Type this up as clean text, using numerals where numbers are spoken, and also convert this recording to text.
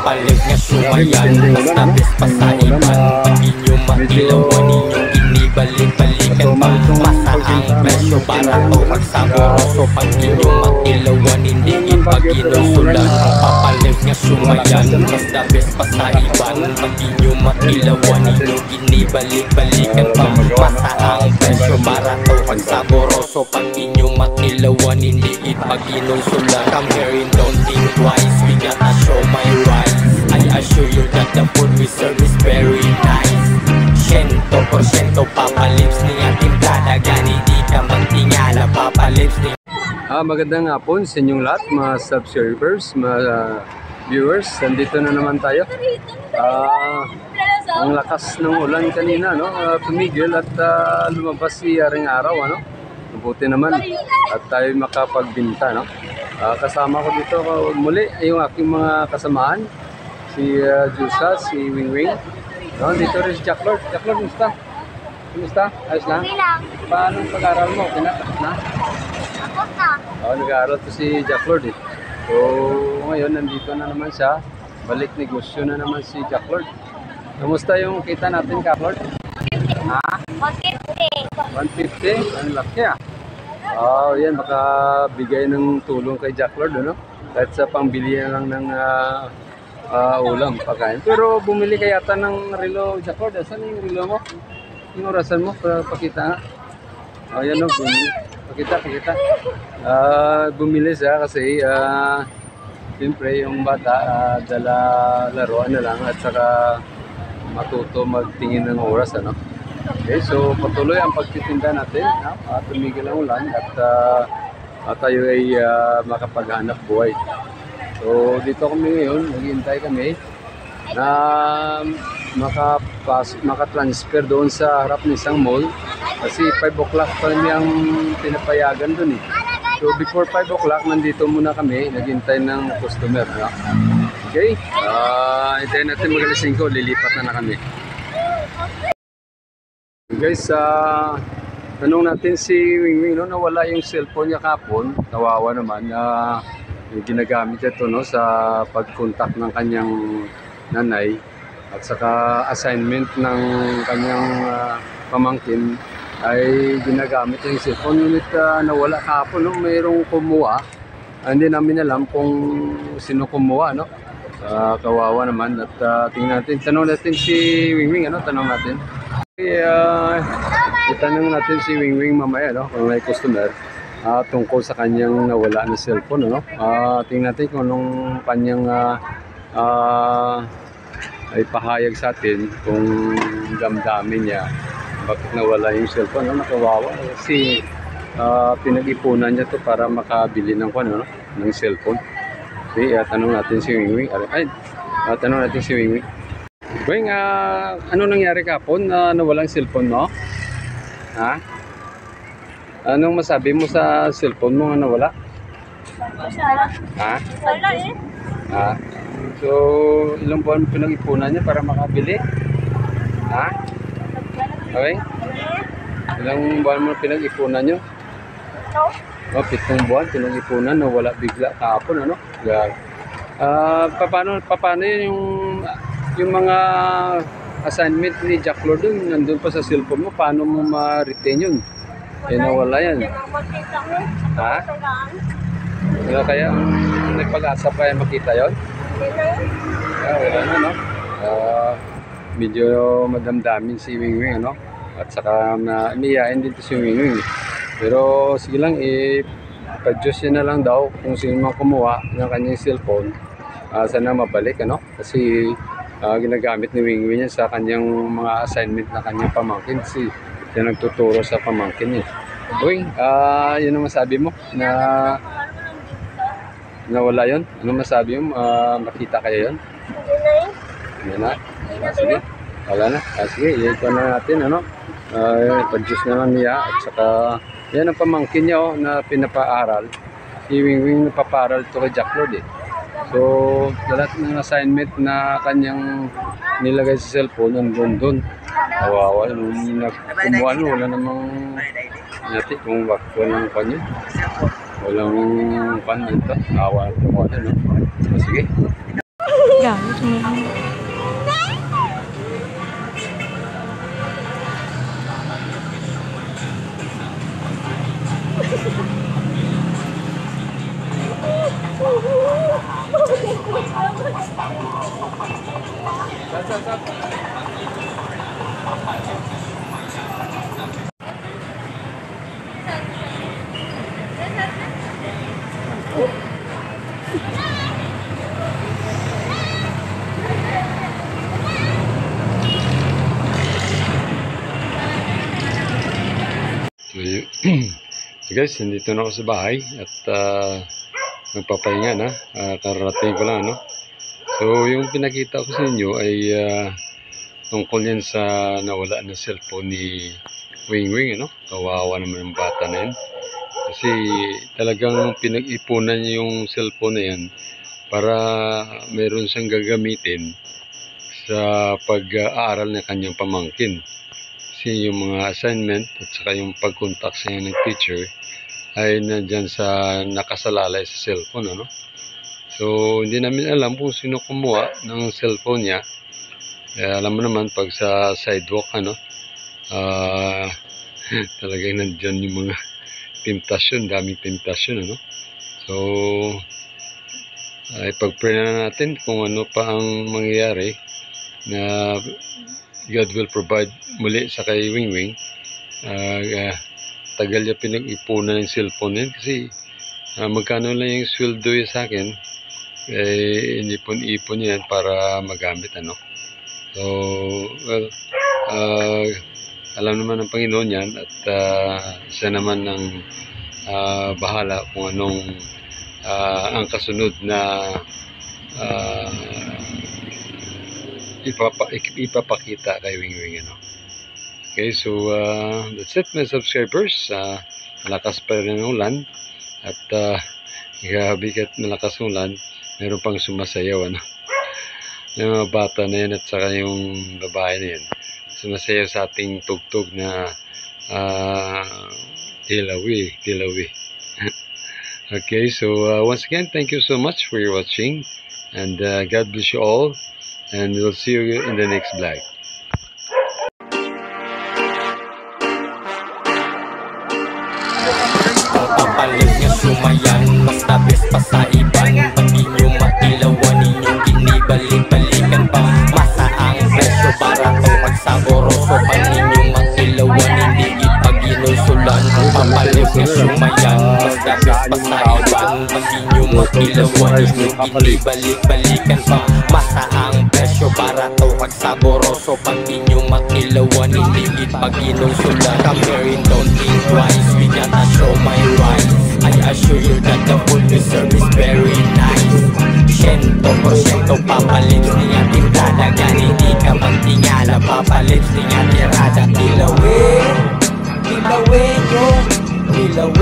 papalig nga sumayan. Mas nabis pa sa iban, pag inyo matilawan ninyo inibalik-balikan pa. Masaang presyo para to magsaboroso, pag inyo matilawan hindi pag inusulan. Ang papalig nga sumayan, mas nabis pa sa iban, pag inyo matilawan ninyo inibalik-balikan pa. Masaang presyo para to magsaboroso, pag inyo matilawan hindi pag inusulan. Come here and don't think twice, we gotta show my rights. I assure you that the food we serve is very nice. 100% papalips ni ating dadagan, hindi ka magtingala, papalips ni magandang hapon sa inyong lahat, mga subscribers, mga viewers. Nandito na naman tayo. Ang lakas ng ulan kanina, no? Tumigil at lumabas si Haring Araw, ano? Mabuti naman at tayo makapagbinta, no? Kasama ko dito muli yung aking mga kasamaan, si Jusa, si Wingwing. No, dito rin si Jack Lord. Jack Lord, kumusta? Kumusta? Ayos lang? Paano pag-aaral mo? Pinatapos na? Tapos na. Nag-aaral to si Jack Lord eh. So, ngayon nandito na naman siya. Balik negosyo na naman si Jack Lord. Kumusta yung kita natin, Jack Lord? Ha? 150. 150? Ang laki ah. Yan, makabigay ng tulong kay Jack Lord, ano? Kahit sa pangbili na lang ng ulam, pagkain. Pero bumili ka yata ng relo, Jack Lord. Saan yung relo mo? Yung orasan mo, pakita nga. Yan o, bumili. Pakita. Bumili siya kasi siyempre yung bata dala laruan na lang at saka matuto magtingin ng oras, ano? Okay, so patuloy ang pagtitinda natin, tumigil ang ulan at tayo ay makapaghanap buhay. So dito kami ngayon, naghihintay kami na makatransfer doon sa harap ng isang mall kasi 5 o'clock pa rin yung pinapayagan doon eh. So before 5 o'clock, nandito muna kami, naghihintay ng customer. No? Okay, hintayin natin mag-alas 5, lilipat na kami. Guys, tanong natin si Wingwing, no? Nawala yung cellphone niya kapon, kawawa naman. Yung ginagamit ito, no, sa pag-contact ng kanyang nanay at saka assignment ng kanyang pamangkin ay ginagamit yung cellphone. Ngunit nawala kahapon, no? Mayroong kumuha. Hindi namin alam kung sino kumuha, no? Kawawa naman. At tingnan natin, tanong natin si Wingwing, ano? Tanong natin. Itanong natin si Wingwing mamaya, no? Kung may customer. Tungkol sa kanyang nawala na cellphone, ano? Tingnan natin kung anong kanyang ay pahayag sa atin kung damdamin niya bakit nawala yung cellphone, no? Nakawawa kasi pinag-ipunan niya to para makabili ng ano, ng cellphone. Okay, tanong natin si Wingwing. Tanong natin si Wingwing. Wing, ano nangyari kapon na nawalang cellphone mo? Ha? Anong masabi mo sa cellphone mo na nawala? Ha? Wala eh. So, ilang buwan pinag-ipunan niya para makabili? Ha? Okay? Ilang buwan mo pinag-ipunan niyo? No. 7 buwan pinag-ipunan, nawala bigla kahapon, ano? Paano yun yung mga assignment ni Jack Lord dun, nandun pa sa cellphone mo, paano mo ma-retain yun? Nawala yan. Ha? Kaya may pag-asa pa yan makita yun? Wala na, no? Medyo madamdamin si Wingwing, ano? At saka niyain din si Wingwing. Pero sige lang, pa-Diyos yun na lang daw kung sino man kumuha ng kanyang cellphone. Sana mabalik, ano? Kasi ginagamit ni Wingwing yan sa kanyang mga assignment na kanyang pamangkin. Kasi siya nagtuturo sa pamangkin niya. Wing, yun ang masabi mo na nawala yun? Ano masabi mo? Makita kayo yun? Yan na. Sige. Wala na. Sige, ito na natin, ano? Pa-Diyos naman niya. At saka, yan ang pamangkin niya, oh, na pinapaaral. Si Wingwing napapaaral ito kay Jack Lord, eh. So, lahat ng assignment na kanyang nilagay sa cellphone, nandun doon. Kawawa, nung kumuha, wala namang natin kung bakit walang kanya. Walang pan dito. Awa, no? Sige. Yeah, ito na. So guys, nandito na ako sa bahay at magpapahinga na. Kararating ko lang, no? So yung pinakita ko sa inyo ay tungkol yan sa nawala na cellphone ni Wing Wing, ano? Kawawa naman ang bata na yan. Kasi talagang pinag-ipunan niya yung cellphone na yan para meron siyang gagamitin sa pag-aaral ng kanyang pamangkin. Kasi yung mga assignment at saka yung pag-contact sa ng teacher ay nandyan sa nakasalalay sa cellphone, ano? So hindi namin alam kung sino kumuha ng cellphone niya. Alam mo naman pag sa sidewalk, ano, talagang nandyan yung mga temptasyon, daming temptasyon, ano? So ay pag-pray na natin kung ano pa ang mangyayari, na God will provide muli sa kay Wing Wing. Tagal niya pinag-ipunan ng cellphone yan kasi magkano lang yung sweldo niya sa akin, inipon-ipon yan para magamit, ano. So well, alam naman ng Panginoon yan at siya naman ang bahala kung anong ang kasunod na ipapakita kay Wing Wing, ano. Okay, so that's it, my subscribers. Malakas pa rin ang ulan at grabe kahit malakas ang ulan, meron pang sumasayaw, ano. Yung mga bata na yan at saka yung babae na yan sumasayaw sa ating tugtog na Tilawi. Okay, so once again, thank you so much for your watching, and God bless you all, and we'll see you in the next vlog. Papalit nga sumayan, mas tabis pa sa iban. Pati nyo mailawan ninyong ginibalik-balikan pa. Masa ang presyo barato pagsaboroso. Pag ninyong mailawan hindi ipag-inusulan. Papalit nga sumayan, mas tabis pa sa iban. Pati nyo mailawan ninyong ginibalik-balikan pa. Masa ang presyo barato pagsaboroso. Pag ninyong mailawan hindi ipag-inusulan. Comparing, don't think twice, we gotta show my rights. I assure you that the food we serve is very nice. 100% papalit niya timplada. Hindi ka magtingala, papalit niya tirada. Tilawin, tilawin yo, tilawin.